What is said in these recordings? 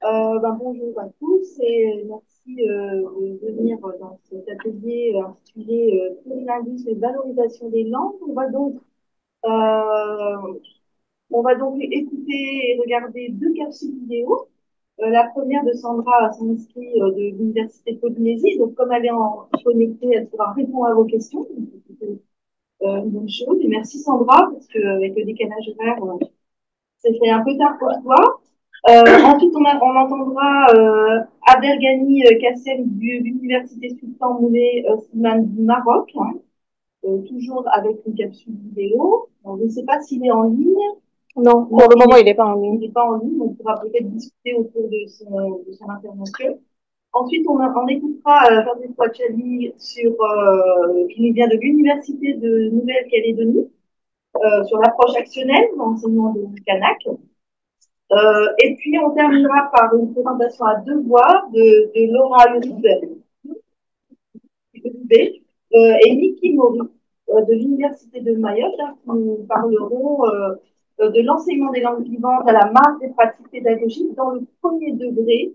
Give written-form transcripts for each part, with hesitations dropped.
Bonjour à tous et merci de venir dans cet atelier intitulé Plurilinguisme et valorisation des langues. Euh, on va donc écouter et regarder deux capsules vidéo. La première de Sandra Sansky de l'Université de Polynésie. Donc, comme elle est en connectée, elle pourra répondre à vos questions. Donc, c'est une bonne chose. Et merci Sandra, parce qu'avec le décalage horaire, c'est fait un peu tard pour toi. Ensuite, on entendra Abdelghani Kassem de l'Université Sultan Moulay Slimane du Maroc, hein, toujours avec une capsule vidéo. Alors, je ne sais pas s'il est en ligne. Non, Non, pour le moment, il n'est pas en il ligne. n'est pas en ligne, on pourra peut-être discuter autour de son intervention. Ensuite, on écoutera Fabrice Ouachali qui nous vient de l'Université de Nouvelle-Calédonie sur l'approche actionnelle de l'enseignement de Kanak. Et puis, on terminera par une présentation à deux voix de Laura Uribe et Niki Mori de l'Université de Mayotte, hein, qui nous parleront de l'enseignement des langues vivantes à la marge des pratiques pédagogiques dans le premier degré.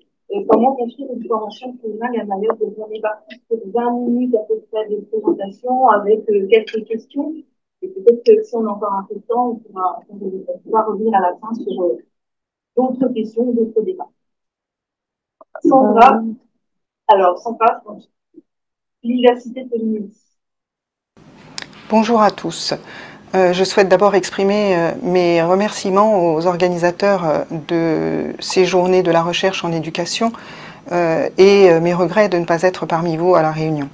Comment construire une formation plurilingue à Mayotte. Donc, on est parti pour 20 minutes à peu près de présentation avec quelques questions. Et peut-être que si on a encore un peu de temps, on pourra revenir à la fin sur d'autres questions, d'autres débats. Sandra, Euh, Sandra, l'Université de Polynésie. Bonjour à tous. Je souhaite d'abord exprimer mes remerciements aux organisateurs de ces journées de la recherche en éducation et mes regrets de ne pas être parmi vous à la réunion.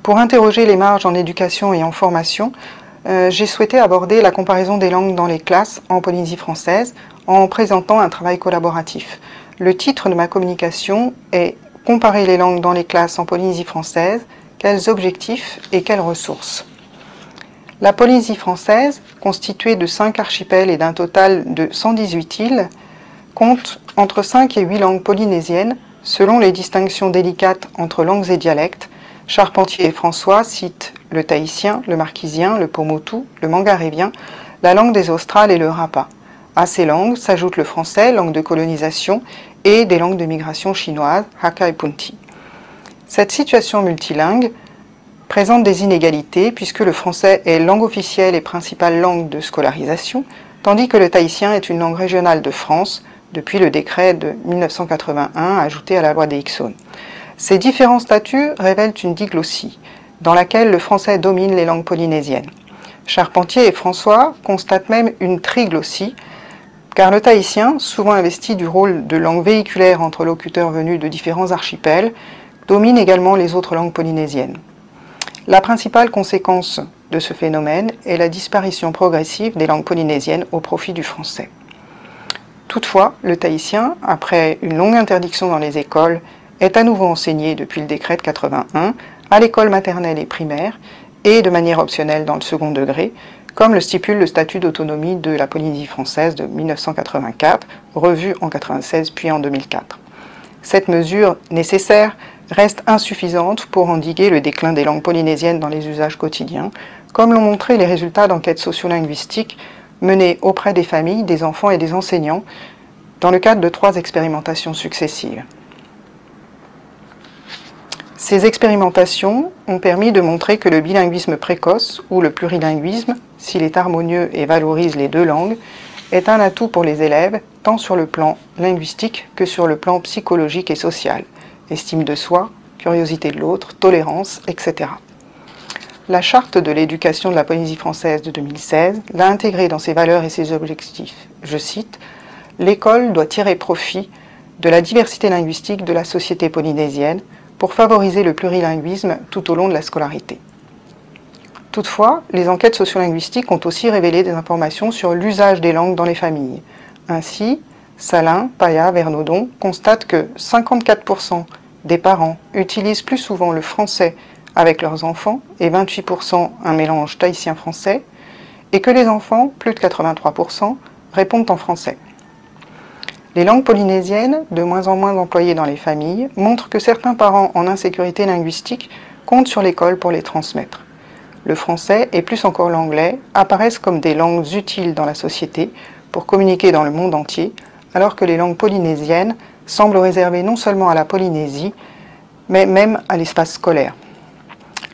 Pour interroger les marges en éducation et en formation, j'ai souhaité aborder la comparaison des langues dans les classes en Polynésie française en présentant un travail collaboratif. Le titre de ma communication est « Comparer les langues dans les classes en Polynésie française, quels objectifs et quelles ressources ?» La Polynésie française, constituée de 5 archipels et d'un total de 118 îles, compte entre 5 et 8 langues polynésiennes, selon les distinctions délicates entre langues et dialectes. Charpentier et François citent le tahitien, le marquisien, le pomotou, le mangarévien, la langue des Australes et le rapa. À ces langues s'ajoutent le français, langue de colonisation, et des langues de migration chinoise, Hakka et Punti. Cette situation multilingue présente des inégalités puisque le français est langue officielle et principale langue de scolarisation, tandis que le tahitien est une langue régionale de France depuis le décret de 1981 ajouté à la loi des Ixones. Ces différents statuts révèlent une diglossie, dans laquelle le français domine les langues polynésiennes. Charpentier et François constatent même une triglossie, car le tahitien, souvent investi du rôle de langue véhiculaire entre locuteurs venus de différents archipels, domine également les autres langues polynésiennes. La principale conséquence de ce phénomène est la disparition progressive des langues polynésiennes au profit du français. Toutefois, le tahitien, après une longue interdiction dans les écoles, est à nouveau enseigné depuis le décret de 81 à l'école maternelle et primaire et de manière optionnelle dans le second degré, comme le stipule le statut d'autonomie de la Polynésie française de 1984, revu en 1996 puis en 2004. Cette mesure nécessaire reste insuffisante pour endiguer le déclin des langues polynésiennes dans les usages quotidiens, comme l'ont montré les résultats d'enquêtes sociolinguistiques menées auprès des familles, des enfants et des enseignants dans le cadre de 3 expérimentations successives. Ces expérimentations ont permis de montrer que le bilinguisme précoce ou le plurilinguisme, s'il est harmonieux et valorise les 2 langues, est un atout pour les élèves tant sur le plan linguistique que sur le plan psychologique et social. Estime de soi, curiosité de l'autre, tolérance, etc. La Charte de l'éducation de la Polynésie française de 2016 l'a intégrée dans ses valeurs et ses objectifs. Je cite « L'école doit tirer profit de la diversité linguistique de la société polynésienne pour favoriser le plurilinguisme tout au long de la scolarité. » Toutefois, les enquêtes sociolinguistiques ont aussi révélé des informations sur l'usage des langues dans les familles. Ainsi, Salin, Paya, Vernaudon constatent que 54% des parents utilisent plus souvent le français avec leurs enfants et 28% un mélange tahitien-français, et que les enfants, plus de 83%, répondent en français. Les langues polynésiennes, de moins en moins employées dans les familles, montrent que certains parents en insécurité linguistique comptent sur l'école pour les transmettre. Le français, et plus encore l'anglais, apparaissent comme des langues utiles dans la société pour communiquer dans le monde entier, alors que les langues polynésiennes semble réservé non seulement à la Polynésie, mais même à l'espace scolaire.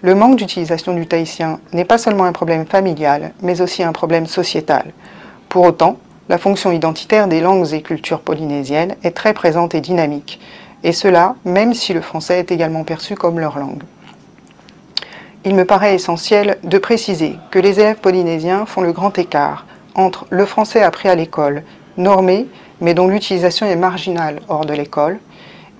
Le manque d'utilisation du tahitien n'est pas seulement un problème familial, mais aussi un problème sociétal. Pour autant, la fonction identitaire des langues et cultures polynésiennes est très présente et dynamique, et cela même si le français est également perçu comme leur langue. Il me paraît essentiel de préciser que les élèves polynésiens font le grand écart entre le français appris à l'école, normé, mais dont l'utilisation est marginale hors de l'école,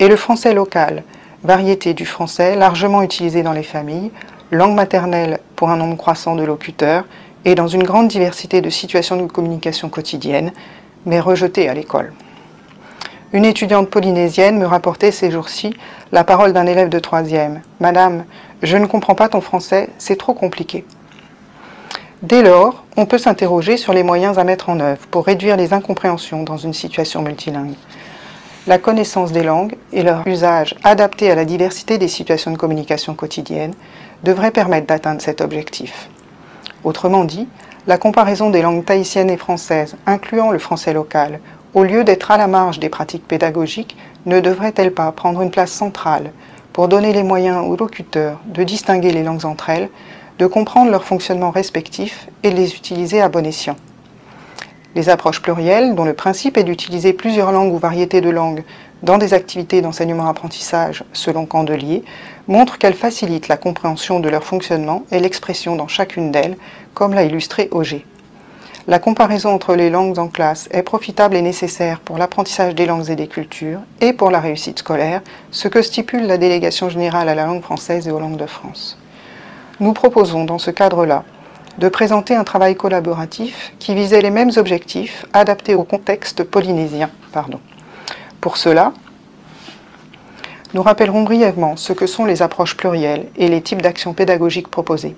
et le français local, variété du français largement utilisé dans les familles, langue maternelle pour un nombre croissant de locuteurs, et dans une grande diversité de situations de communication quotidienne, mais rejetée à l'école. Une étudiante polynésienne me rapportait ces jours-ci la parole d'un élève de 3e. « Madame, je ne comprends pas ton français, c'est trop compliqué. » Dès lors, on peut s'interroger sur les moyens à mettre en œuvre pour réduire les incompréhensions dans une situation multilingue. La connaissance des langues et leur usage adapté à la diversité des situations de communication quotidienne devrait permettre d'atteindre cet objectif. Autrement dit, la comparaison des langues tahitiennes et françaises, incluant le français local, au lieu d'être à la marge des pratiques pédagogiques, ne devrait-elle pas prendre une place centrale pour donner les moyens aux locuteurs de distinguer les langues entre elles, de comprendre leur fonctionnement respectif et de les utiliser à bon escient? Les approches plurielles, dont le principe est d'utiliser plusieurs langues ou variétés de langues dans des activités d'enseignement-apprentissage selon Candelier, montrent qu'elles facilitent la compréhension de leur fonctionnement et l'expression dans chacune d'elles, comme l'a illustré Auger. La comparaison entre les langues en classe est profitable et nécessaire pour l'apprentissage des langues et des cultures et pour la réussite scolaire, ce que stipule la Délégation générale à la langue française et aux langues de France. Nous proposons dans ce cadre-là de présenter un travail collaboratif qui visait les mêmes objectifs adaptés au contexte polynésien. Pour cela, nous rappellerons brièvement ce que sont les approches plurielles et les types d'actions pédagogiques proposées.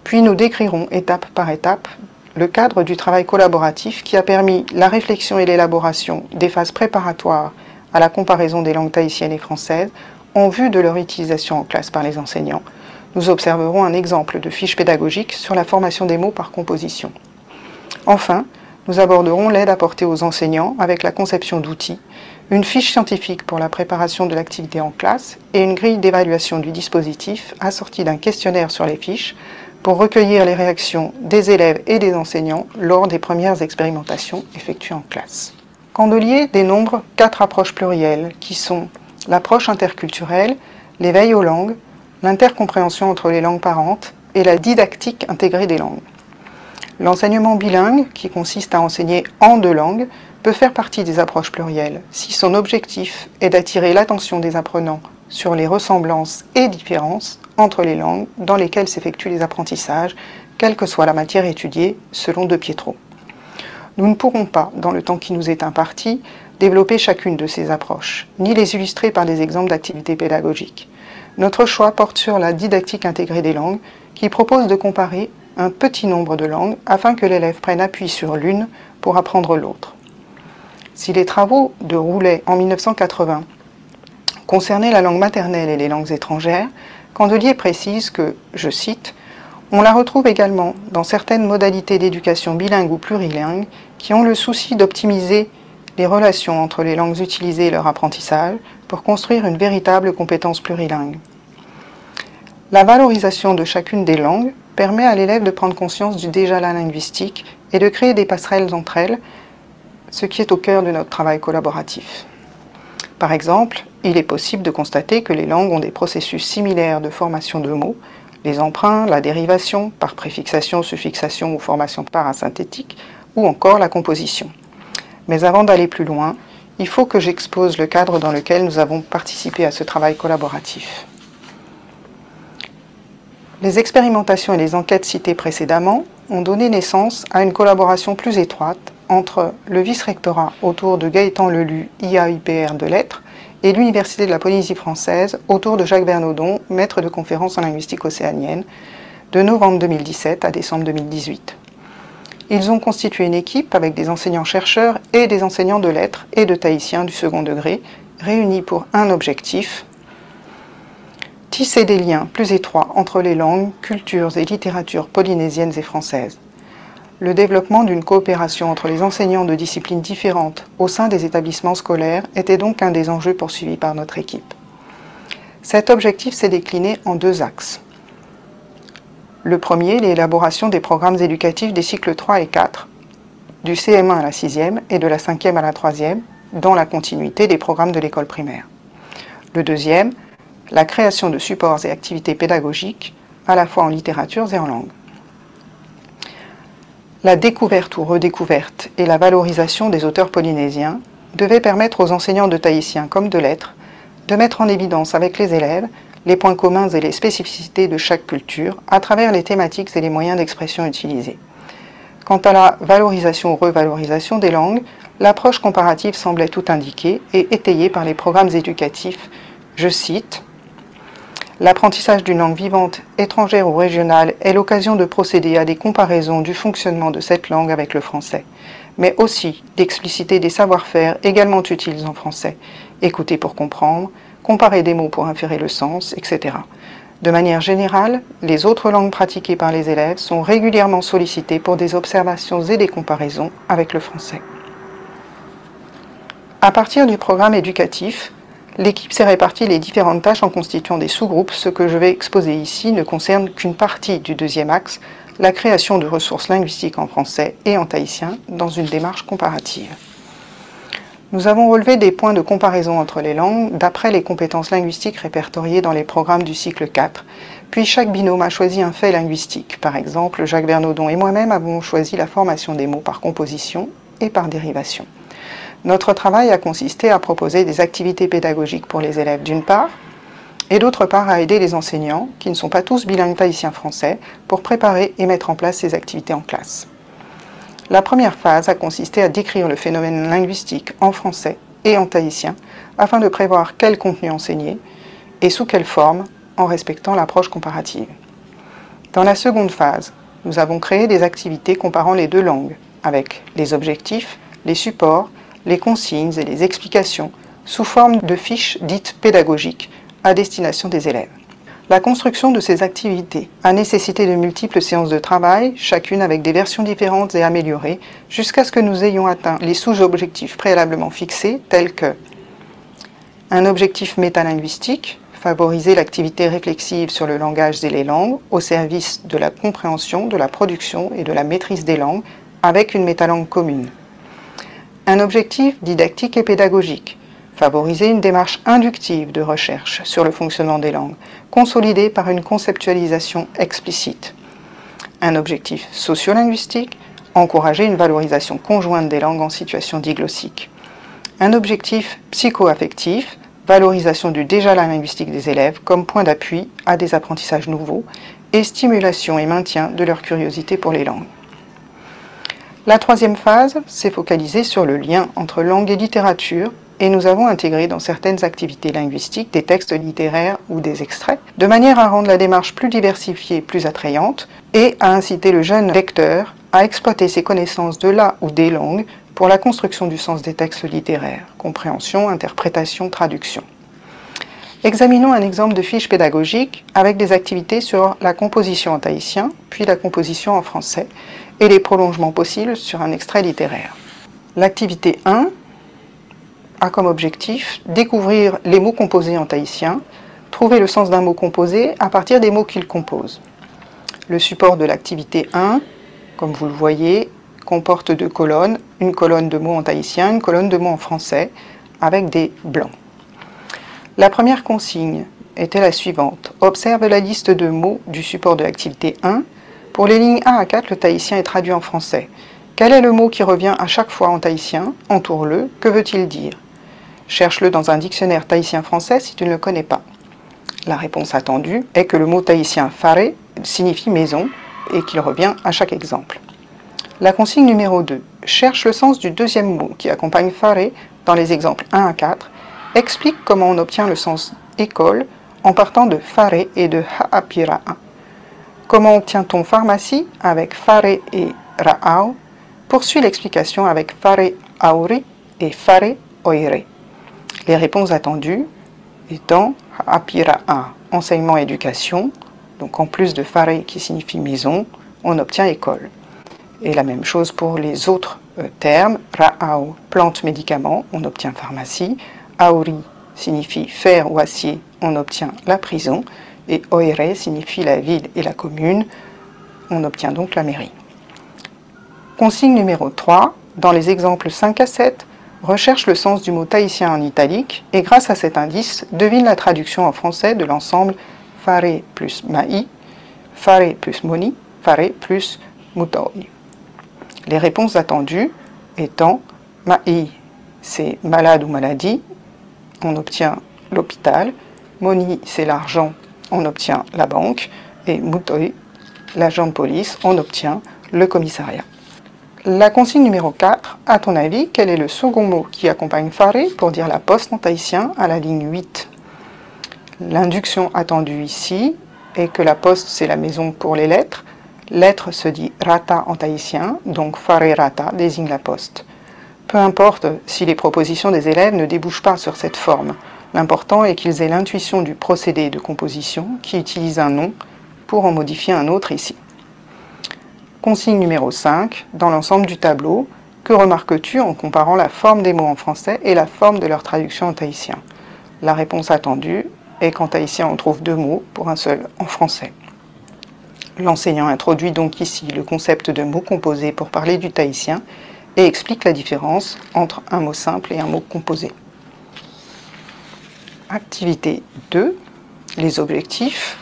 Puis nous décrirons étape par étape le cadre du travail collaboratif qui a permis la réflexion et l'élaboration des phases préparatoires à la comparaison des langues tahitiennes et françaises en vue de leur utilisation en classe par les enseignants. Nous observerons un exemple de fiche pédagogique sur la formation des mots par composition. Enfin, nous aborderons l'aide apportée aux enseignants avec la conception d'outils, une fiche scientifique pour la préparation de l'activité en classe et une grille d'évaluation du dispositif assortie d'un questionnaire sur les fiches pour recueillir les réactions des élèves et des enseignants lors des premières expérimentations effectuées en classe. Candelier dénombre 4 approches plurielles qui sont l'approche interculturelle, l'éveil aux langues, l'intercompréhension entre les langues parentes et la didactique intégrée des langues. L'enseignement bilingue, qui consiste à enseigner en 2 langues, peut faire partie des approches plurielles si son objectif est d'attirer l'attention des apprenants sur les ressemblances et différences entre les langues dans lesquelles s'effectuent les apprentissages, quelle que soit la matière étudiée, selon De Pietro. Nous ne pourrons pas, dans le temps qui nous est imparti, développer chacune de ces approches, ni les illustrer par des exemples d'activités pédagogiques. Notre choix porte sur la didactique intégrée des langues, qui propose de comparer un petit nombre de langues afin que l'élève prenne appui sur l'une pour apprendre l'autre. Si les travaux de Roulet en 1980 concernaient la langue maternelle et les langues étrangères, Candelier précise que, je cite, « On la retrouve également dans certaines modalités d'éducation bilingue ou plurilingue qui ont le souci d'optimiser les relations entre les langues utilisées et leur apprentissage pour construire une véritable compétence plurilingue. La valorisation de chacune des langues permet à l'élève de prendre conscience du déjà-là linguistique et de créer des passerelles entre elles, ce qui est au cœur de notre travail collaboratif. Par exemple, il est possible de constater que les langues ont des processus similaires de formation de mots, les emprunts, la dérivation, par préfixation, suffixation ou formation parasynthétique, ou encore la composition. Mais avant d'aller plus loin, il faut que j'expose le cadre dans lequel nous avons participé à ce travail collaboratif. Les expérimentations et les enquêtes citées précédemment ont donné naissance à une collaboration plus étroite entre le vice-rectorat autour de Gaëtan Lelu, IAIPR de lettres, et l'Université de la Polynésie française autour de Jacques Bernaudon, maître de conférences en linguistique océanienne, de novembre 2017 à décembre 2018. Ils ont constitué une équipe avec des enseignants-chercheurs et des enseignants de lettres et de tahitien du second degré, réunis pour un objectif: tisser des liens plus étroits entre les langues, cultures et littératures polynésiennes et françaises. le développement d'une coopération entre les enseignants de disciplines différentes au sein des établissements scolaires était donc un des enjeux poursuivis par notre équipe. Cet objectif s'est décliné en 2 axes. Le premier, l'élaboration des programmes éducatifs des cycles 3 et 4, du CM1 à la 6e et de la 5e à la 3e, dans la continuité des programmes de l'école primaire. Le deuxième, la création de supports et activités pédagogiques, à la fois en littérature et en langue. La découverte ou redécouverte et la valorisation des auteurs polynésiens devaient permettre aux enseignants de tahitien comme de lettres de mettre en évidence avec les élèves les points communs et les spécificités de chaque culture à travers les thématiques et les moyens d'expression utilisés. Quant à la valorisation ou revalorisation des langues, l'approche comparative semblait tout indiquer et étayée par les programmes éducatifs. Je cite: « L'apprentissage d'une langue vivante, étrangère ou régionale est l'occasion de procéder à des comparaisons du fonctionnement de cette langue avec le français, mais aussi d'expliciter des savoir-faire également utiles en français, écouter pour comprendre, comparer des mots pour inférer le sens, etc. De manière générale, les autres langues pratiquées par les élèves sont régulièrement sollicitées pour des observations et des comparaisons avec le français. » À partir du programme éducatif, l'équipe s'est réparti les différentes tâches en constituant des sous-groupes. Ce que je vais exposer ici ne concerne qu'une partie du deuxième axe, la création de ressources linguistiques en français et en tahitien dans une démarche comparative. Nous avons relevé des points de comparaison entre les langues d'après les compétences linguistiques répertoriées dans les programmes du cycle 4, puis chaque binôme a choisi un fait linguistique. Par exemple, Jacques Bernaudon et moi-même avons choisi la formation des mots par composition et par dérivation. Notre travail a consisté à proposer des activités pédagogiques pour les élèves d'une part, et d'autre part à aider les enseignants, qui ne sont pas tous bilingues tahitien-français, pour préparer et mettre en place ces activités en classe. La première phase a consisté à décrire le phénomène linguistique en français et en tahitien, afin de prévoir quel contenu enseigner et sous quelle forme, en respectant l'approche comparative. Dans la seconde phase, nous avons créé des activités comparant les 2 langues, avec les objectifs, les supports, les consignes et les explications, sous forme de fiches dites pédagogiques à destination des élèves. La construction de ces activités a nécessité de multiples séances de travail, chacune avec des versions différentes et améliorées, jusqu'à ce que nous ayons atteint les sous-objectifs préalablement fixés, tels que un objectif métalinguistique, favoriser l'activité réflexive sur le langage et les langues au service de la compréhension, de la production et de la maîtrise des langues avec une métalangue commune. Un objectif didactique et pédagogique, favoriser une démarche inductive de recherche sur le fonctionnement des langues, consolidée par une conceptualisation explicite. Un objectif sociolinguistique, encourager une valorisation conjointe des langues en situation diglossique. Un objectif psycho-affectif, valorisation du déjà linguistique des élèves comme point d'appui à des apprentissages nouveaux et stimulation et maintien de leur curiosité pour les langues. La troisième phase s'est focalisée sur le lien entre langue et littérature, et nous avons intégré dans certaines activités linguistiques des textes littéraires ou des extraits, de manière à rendre la démarche plus diversifiée, plus attrayante, et à inciter le jeune lecteur à exploiter ses connaissances de la ou des langues pour la construction du sens des textes littéraires, compréhension, interprétation, traduction. Examinons un exemple de fiche pédagogique avec des activités sur la composition en tahitien, puis la composition en français, et les prolongements possibles sur un extrait littéraire. L'activité 1 a comme objectif découvrir les mots composés en tahitien, trouver le sens d'un mot composé à partir des mots qu'il compose. Le support de l'activité 1, comme vous le voyez, comporte 2 colonnes, une colonne de mots en tahitien, une colonne de mots en français, avec des blancs. La première consigne était la suivante. Observe la liste de mots du support de l'activité 1. Pour les lignes 1 à 4, le tahitien est traduit en français. Quel est le mot qui revient à chaque fois en tahitien? Entoure-le. Que veut-il dire? Cherche-le dans un dictionnaire tahitien-français si tu ne le connais pas. La réponse attendue est que le mot tahitien fare signifie maison et qu'il revient à chaque exemple. La consigne numéro 2. Cherche le sens du deuxième mot qui accompagne fare dans les exemples 1 à 4. Explique comment on obtient le sens école en partant de fare et de ha'apira'a. Comment obtient-on pharmacie avec fare et ra'au? Poursuit l'explication avec fare auri et fare oire. Les réponses attendues étant ha'apira'a, enseignement-éducation, donc en plus de fare qui signifie maison, on obtient école. Et la même chose pour les autres termes. Ra'au, plante médicament, on obtient pharmacie. Auri signifie fer ou acier, on obtient la prison. Et oire signifie la ville et la commune, on obtient donc la mairie. Consigne numéro 3, dans les exemples 5 à 7, recherche le sens du mot tahitien en italique et grâce à cet indice, devine la traduction en français de l'ensemble fare plus mai, fare plus moni, fare plus mutoi. Les réponses attendues étant mai, c'est malade ou maladie, on obtient l'hôpital, moni, c'est l'argent, on obtient la banque, et mutoi, l'agent de police, on obtient le commissariat. La consigne numéro 4, à ton avis, quel est le second mot qui accompagne fare pour dire la poste en tahitien à la ligne 8? L'induction attendue ici est que la poste, c'est la maison pour les lettres. Lettre se dit rata en tahitien, donc fare rata désigne la poste. Peu importe si les propositions des élèves ne débouchent pas sur cette forme. L'important est qu'ils aient l'intuition du procédé de composition qui utilise un nom pour en modifier un autre ici. Consigne numéro 5, dans l'ensemble du tableau, que remarques-tu en comparant la forme des mots en français et la forme de leur traduction en tahitien? La réponse attendue est qu'en tahitien on trouve 2 mots pour un seul en français. L'enseignant introduit donc ici le concept de mot composé pour parler du tahitien et explique la différence entre un mot simple et un mot composé. Activité 2, les objectifs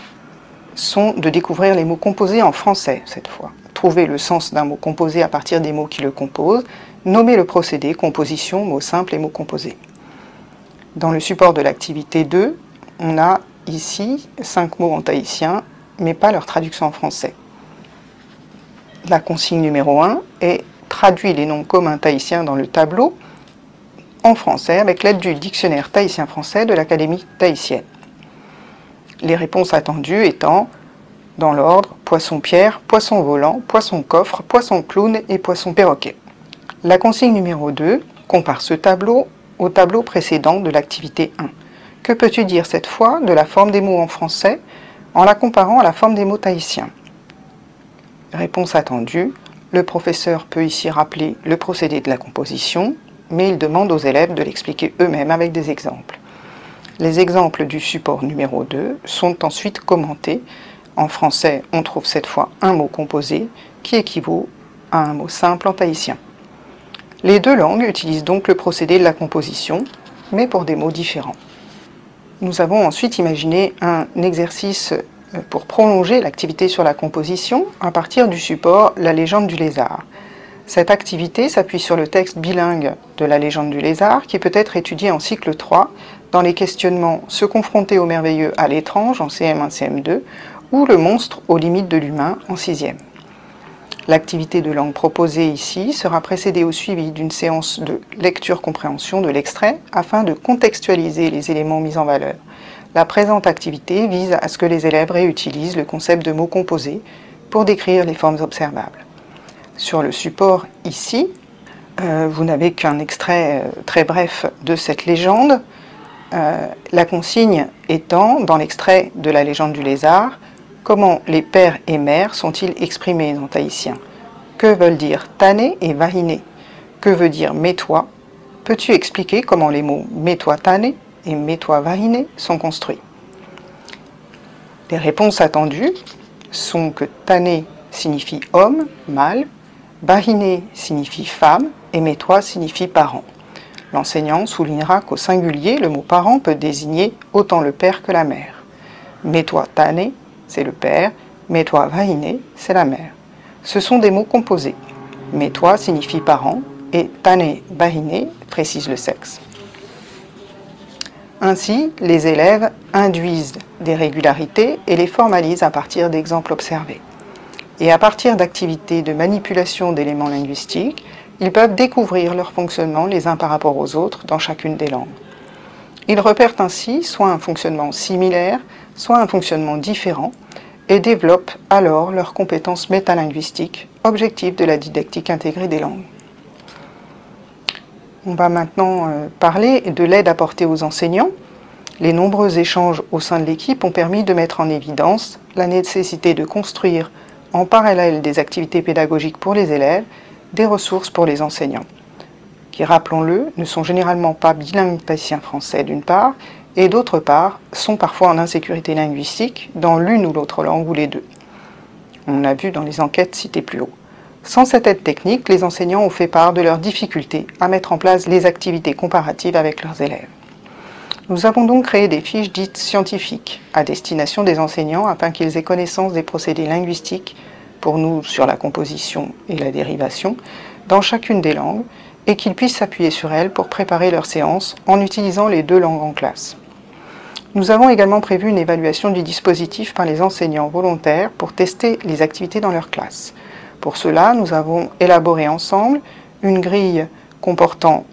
sont de découvrir les mots composés en français cette fois. Trouver le sens d'un mot composé à partir des mots qui le composent, nommer le procédé, composition, mots simples et mots composés. Dans le support de l'activité 2, on a ici 5 mots en tahitien, mais pas leur traduction en français. La consigne numéro 1 est traduire les noms communs tahitiens dans le tableau en français avec l'aide du dictionnaire tahitien-français de l'Académie tahitienne. Les réponses attendues étant, dans l'ordre, poisson-pierre, poisson-volant, poisson-coffre, poisson-clown et poisson-perroquet. La consigne numéro 2 compare ce tableau au tableau précédent de l'activité 1. Que peux-tu dire cette fois de la forme des mots en français en la comparant à la forme des mots tahitiens? Réponse attendue, le professeur peut ici rappeler le procédé de la composition, mais il demande aux élèves de l'expliquer eux-mêmes avec des exemples. Les exemples du support numéro 2 sont ensuite commentés. En français, on trouve cette fois un mot composé qui équivaut à un mot simple en tahitien. Les 2 langues utilisent donc le procédé de la composition, mais pour des mots différents. Nous avons ensuite imaginé un exercice pour prolonger l'activité sur la composition à partir du support La légende du lézard. Cette activité s'appuie sur le texte bilingue de La légende du lézard qui peut être étudié en cycle 3 dans les questionnements Se confronter au merveilleux à l'étrange en CM1, CM2 ou Le monstre aux limites de l'humain en 6e. L'activité de langue proposée ici sera précédée au suivi d'une séance de lecture-compréhension de l'extrait afin de contextualiser les éléments mis en valeur. La présente activité vise à ce que les élèves réutilisent le concept de mots composés pour décrire les formes observables. Sur le support ici, vous n'avez qu'un extrait très bref de cette légende. La consigne étant, dans l'extrait de La légende du lézard, comment les pères et mères sont-ils exprimés en tahitien? Que veulent dire tane et vahine? Que veut dire mets-toi? Peux-tu expliquer comment les mots mets-toi tane et mets-toi vahine sont construits? Les réponses attendues sont que tane signifie homme, mâle, vahine signifie femme et mets-toi signifie parent. L'enseignant soulignera qu'au singulier, le mot parent peut désigner autant le père que la mère. Mets-toi tane, c'est le père, mets-toi vahine, c'est la mère. Ce sont des mots composés. Mets-toi signifie parent et tane vahine précise le sexe. Ainsi, les élèves induisent des régularités et les formalisent à partir d'exemples observés. Et à partir d'activités de manipulation d'éléments linguistiques, ils peuvent découvrir leur fonctionnement les uns par rapport aux autres dans chacune des langues. Ils repèrent ainsi soit un fonctionnement similaire, soit un fonctionnement différent, et développent alors leurs compétences métalinguistiques, objectif de la didactique intégrée des langues. On va maintenant parler de l'aide apportée aux enseignants. Les nombreux échanges au sein de l'équipe ont permis de mettre en évidence la nécessité de construire en parallèle des activités pédagogiques pour les élèves, des ressources pour les enseignants, qui, rappelons-le, ne sont généralement pas bilingues tahitien-français d'une part, et d'autre part, sont parfois en insécurité linguistique dans l'une ou l'autre langue ou les deux. On l'a vu dans les enquêtes citées plus haut. Sans cette aide technique, les enseignants ont fait part de leurs difficultés à mettre en place les activités comparatives avec leurs élèves. Nous avons donc créé des fiches dites scientifiques à destination des enseignants afin qu'ils aient connaissance des procédés linguistiques, pour nous sur la composition et la dérivation, dans chacune des langues, et qu'ils puissent s'appuyer sur elles pour préparer leurs séances en utilisant les deux langues en classe. Nous avons également prévu une évaluation du dispositif par les enseignants volontaires pour tester les activités dans leur classe. Pour cela, nous avons élaboré ensemble une grille comportant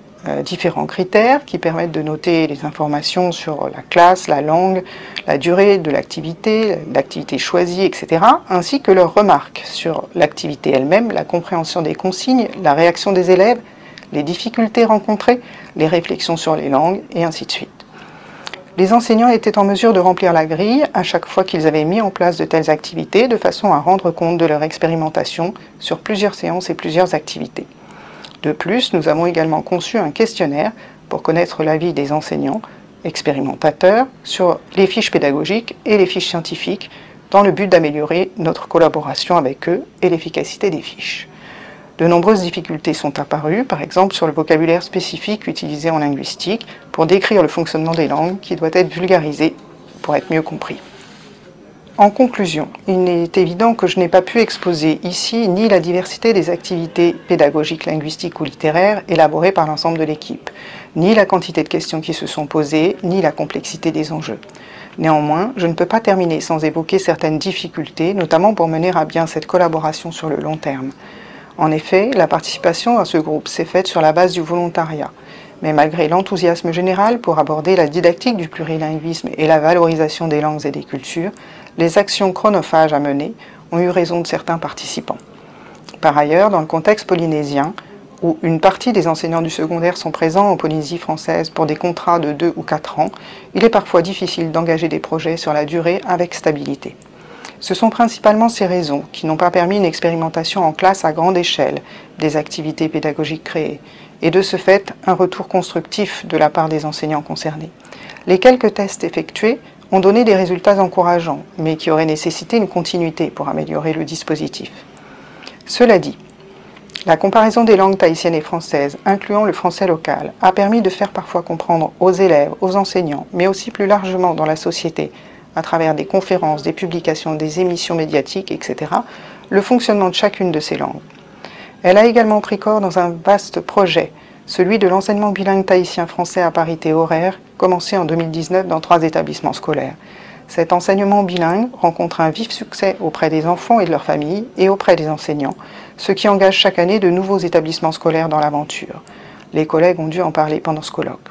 différents critères qui permettent de noter les informations sur la classe, la langue, la durée de l'activité choisie, etc., ainsi que leurs remarques sur l'activité elle-même, la compréhension des consignes, la réaction des élèves, les difficultés rencontrées, les réflexions sur les langues, et ainsi de suite. Les enseignants étaient en mesure de remplir la grille à chaque fois qu'ils avaient mis en place de telles activités, de façon à rendre compte de leur expérimentation sur plusieurs séances et plusieurs activités. De plus, nous avons également conçu un questionnaire pour connaître l'avis des enseignants, expérimentateurs, sur les fiches pédagogiques et les fiches scientifiques, dans le but d'améliorer notre collaboration avec eux et l'efficacité des fiches. De nombreuses difficultés sont apparues, par exemple sur le vocabulaire spécifique utilisé en linguistique pour décrire le fonctionnement des langues qui doit être vulgarisé pour être mieux compris. En conclusion, il est évident que je n'ai pas pu exposer ici ni la diversité des activités pédagogiques, linguistiques ou littéraires élaborées par l'ensemble de l'équipe, ni la quantité de questions qui se sont posées, ni la complexité des enjeux. Néanmoins, je ne peux pas terminer sans évoquer certaines difficultés, notamment pour mener à bien cette collaboration sur le long terme. En effet, la participation à ce groupe s'est faite sur la base du volontariat. Mais malgré l'enthousiasme général pour aborder la didactique du plurilinguisme et la valorisation des langues et des cultures, les actions chronophages à mener ont eu raison de certains participants. Par ailleurs, dans le contexte polynésien, où une partie des enseignants du secondaire sont présents en Polynésie française pour des contrats de 2 ou 4 ans, il est parfois difficile d'engager des projets sur la durée avec stabilité. Ce sont principalement ces raisons qui n'ont pas permis une expérimentation en classe à grande échelle des activités pédagogiques créées, et de ce fait un retour constructif de la part des enseignants concernés. Les quelques tests effectués ont donné des résultats encourageants, mais qui auraient nécessité une continuité pour améliorer le dispositif. Cela dit, la comparaison des langues tahitiennes et françaises, incluant le français local, a permis de faire parfois comprendre aux élèves, aux enseignants, mais aussi plus largement dans la société, à travers des conférences, des publications, des émissions médiatiques, etc., le fonctionnement de chacune de ces langues. Elle a également pris corps dans un vaste projet, celui de l'enseignement bilingue tahitien-français à parité horaire, commencé en 2019 dans 3 établissements scolaires. Cet enseignement bilingue rencontre un vif succès auprès des enfants et de leurs familles et auprès des enseignants, ce qui engage chaque année de nouveaux établissements scolaires dans l'aventure. Les collègues ont dû en parler pendant ce colloque.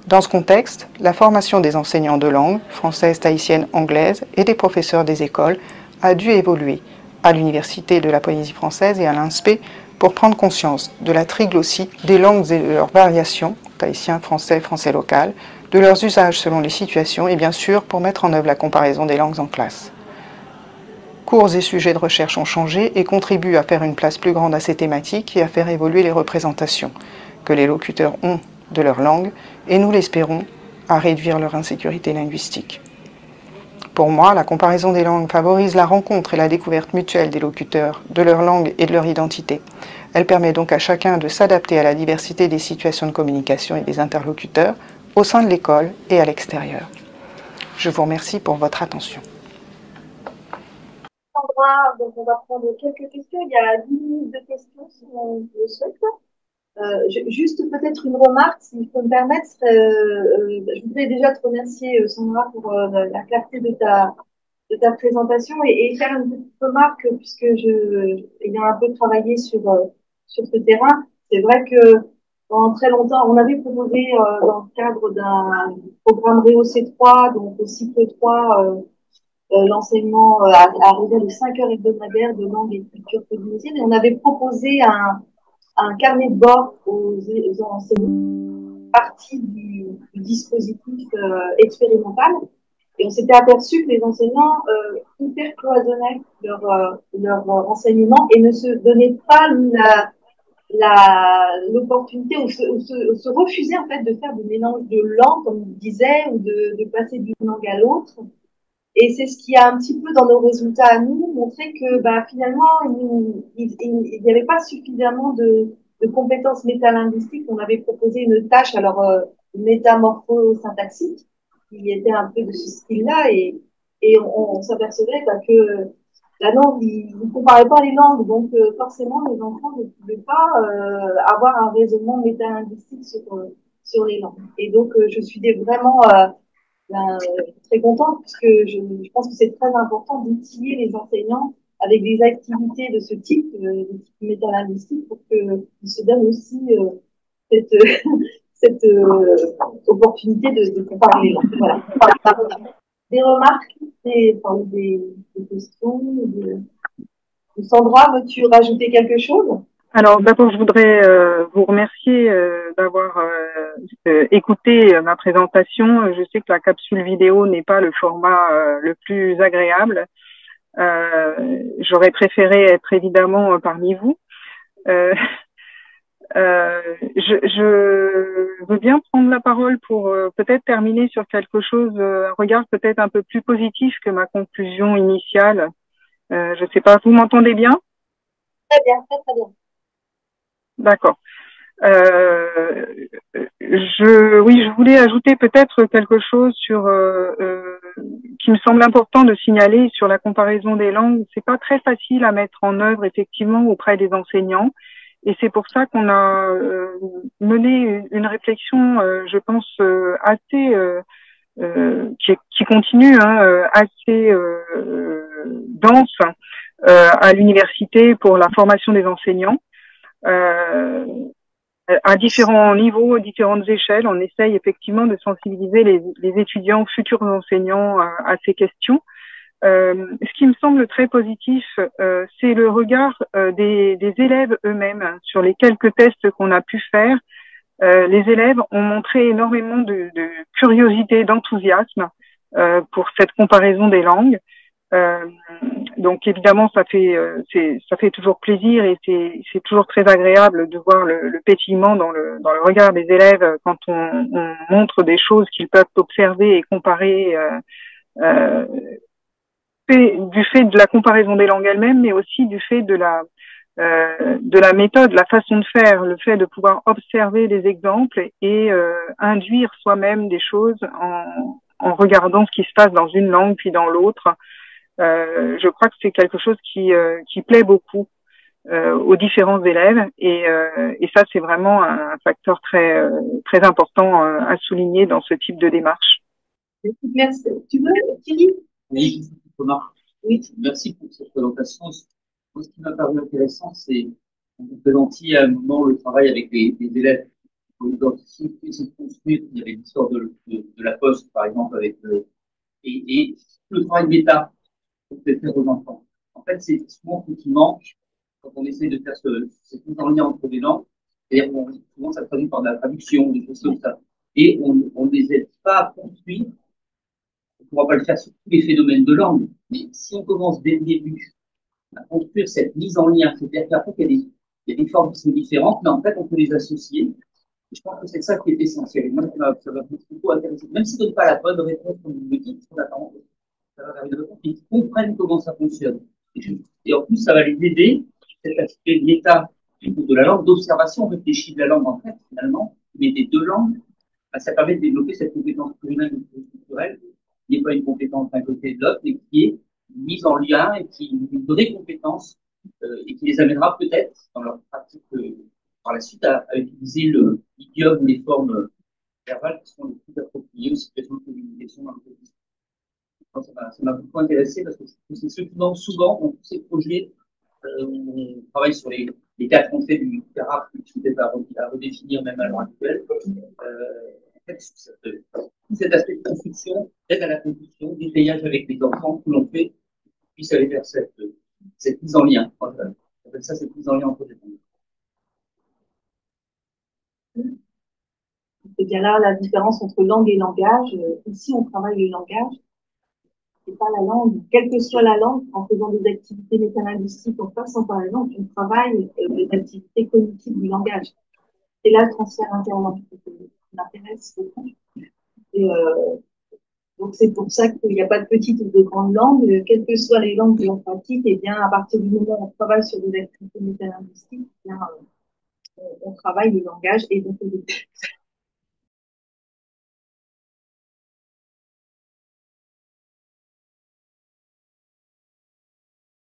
Dans ce contexte, la formation des enseignants de langue, française, tahitienne, anglaise, et des professeurs des écoles a dû évoluer à l'Université de la Polynésie française et à l'INSPE pour prendre conscience de la triglossie des langues et de leurs variations, tahitien, français, français local, de leurs usages selon les situations et bien sûr pour mettre en œuvre la comparaison des langues en classe. Cours et sujets de recherche ont changé et contribuent à faire une place plus grande à ces thématiques et à faire évoluer les représentations que les locuteurs ont de leur langue, et nous l'espérons, à réduire leur insécurité linguistique. Pour moi, la comparaison des langues favorise la rencontre et la découverte mutuelle des locuteurs, de leur langue et de leur identité. Elle permet donc à chacun de s'adapter à la diversité des situations de communication et des interlocuteurs au sein de l'école et à l'extérieur. Je vous remercie pour votre attention. Sandra, donc on va prendre quelques questions. Il y a 10 minutes de questions si on le souhaite. Juste peut-être une remarque, si je peux me permettre. Je voudrais déjà te remercier, Sandra, pour la clarté de ta présentation et faire une petite remarque, puisque ayant un peu travaillé sur ce terrain, c'est vrai que pendant très longtemps, on avait proposé dans le cadre d'un programme REO-C3, donc au cycle 3, l'enseignement à raison de 5 heures hebdomadaires de langue et de culture polynésienne, et on avait proposé un carnet de bord aux enseignants partie du dispositif expérimental. Et Et on s'était aperçu que les enseignants hyper cloisonnaient leur enseignement et ne se donnaient pas l'opportunité ou se refusaient en fait de faire des mélanges de langues, comme on disait, ou de passer d'une langue à l'autre. Et c'est ce qui a un petit peu dans nos résultats à nous montré que bah, finalement, il n'y avait pas suffisamment de compétences métalinguistiques. On avait proposé une tâche, alors métamorpho-syntaxique, qui était un peu de ce style-là, et on s'apercevait bah, que la langue, ils ne comparaient pas les langues, donc forcément, les enfants ne pouvaient pas avoir un raisonnement métalinguistique sur les langues. Et donc, je suis vraiment ben, très contente parce que je pense que c'est très important d'outiller les enseignants avec des activités de ce type, de type métalinguistique, pour qu'ils se donnent aussi cette, cette opportunité de comparer les langues. Voilà. Des remarques, des questions Sandra, veux-tu rajouter quelque chose? Alors d'abord, je voudrais vous remercier d'avoir écouté ma présentation. Je sais que la capsule vidéo n'est pas le format le plus agréable. J'aurais préféré être évidemment parmi vous. Euh, je veux bien prendre la parole pour peut-être terminer sur quelque chose, un regard peut-être un peu plus positif que ma conclusion initiale. Je ne sais pas, vous m'entendez bien? Très bien, très très bien. D'accord. Oui, je voulais ajouter peut-être quelque chose sur qui me semble important de signaler sur la comparaison des langues. C'est pas très facile à mettre en œuvre effectivement auprès des enseignants, et c'est pour ça qu'on a mené une réflexion, je pense assez qui continue, hein, assez dense à l'université pour la formation des enseignants. Euh, à différents niveaux, à différentes échelles, on essaye effectivement de sensibiliser les étudiants, futurs enseignants à ces questions. Ce qui me semble très positif, c'est le regard des élèves eux-mêmes sur les quelques tests qu'on a pu faire. Les élèves ont montré énormément de curiosité, d'enthousiasme pour cette comparaison des langues. Euh, donc évidemment, ça fait toujours plaisir et c'est toujours très agréable de voir le pétillement dans le regard des élèves quand on montre des choses qu'ils peuvent observer et comparer euh, du fait de la comparaison des langues elles-mêmes, mais aussi du fait de la méthode, la façon de faire, le fait de pouvoir observer des exemples et induire soi-même des choses en regardant ce qui se passe dans une langue puis dans l'autre. Je crois que c'est quelque chose qui plaît beaucoup aux différents élèves et ça c'est vraiment un facteur très important à souligner dans ce type de démarche. Merci. Tu veux, Thierry? Oui, Thomas. Oui. Merci pour cette présentation. Moi, ce qui m'a paru intéressant, c'est que vous présentiez à un moment le travail avec les élèves. Vous identifiez ce qui s'est construit. Il y avait l'histoire de la poste, par exemple, avec et le travail méta pour faire aux enfants. En fait, c'est souvent ce qui manque quand on essaie de faire cette mise en lien entre les langues. C'est-à-dire souvent, ça se traduit par de la traduction, des choses comme ça. Et on ne les aide pas à construire. On ne pourra pas le faire sur tous les phénomènes de langue, mais si on commence dès le début à construire cette mise en lien, c'est-à-dire qu'après, il y a des formes qui sont différentes, mais en fait, on peut les associer. Et je pense que c'est ça qui est essentiel. Et moi, ça m'a beaucoup intéressé. Même si ce n'est pas la bonne réponse, comme vous le dites, on attend, ça va arriver de réponse, mais ils comprennent comment ça fonctionne. Et en plus, ça va les aider, cet aspect de l'état de la langue, d'observation, on réfléchit de la langue en fait, finalement, mais des deux langues, ça permet de développer cette compétence plurilingue et culturelle, qui n'est pas une compétence d'un côté et de l'autre, mais qui est mise en lien et qui est une vraie compétence et qui les amènera peut-être dans leur pratique par la suite à utiliser l'idiome ou les formes verbales qui sont les plus appropriées aux situations de communication dans le quotidien. Ça m'a beaucoup intéressé parce que c'est ce qui manque souvent dans tous ces projets où on travaille sur les quatre entrées du CARAP qui peut-être à redéfinir même à l'heure actuelle. En fait, tout cet aspect de construction, d'aide à la construction, d'étayage avec les enfants que l'on fait, puisse aller vers cette mise en lien. J'appelle ça cette mise en lien entre les langues. C'est bien là la différence entre langue et langage. Ici, on travaille le langage. c'est pas la langue, quelle que soit la langue, en faisant des activités métalinguistiques, en passant par la langue, on travaille des activités cognitives du langage. Et là, le transfert interlinguistique m'intéresse beaucoup. Et, donc c'est pour ça qu'il n'y a pas de petite ou de grande langue, quelles que soient les langues que l'on pratique, et bien à partir du moment où on travaille sur des activités métalinguistiques, on travaille le langage et donc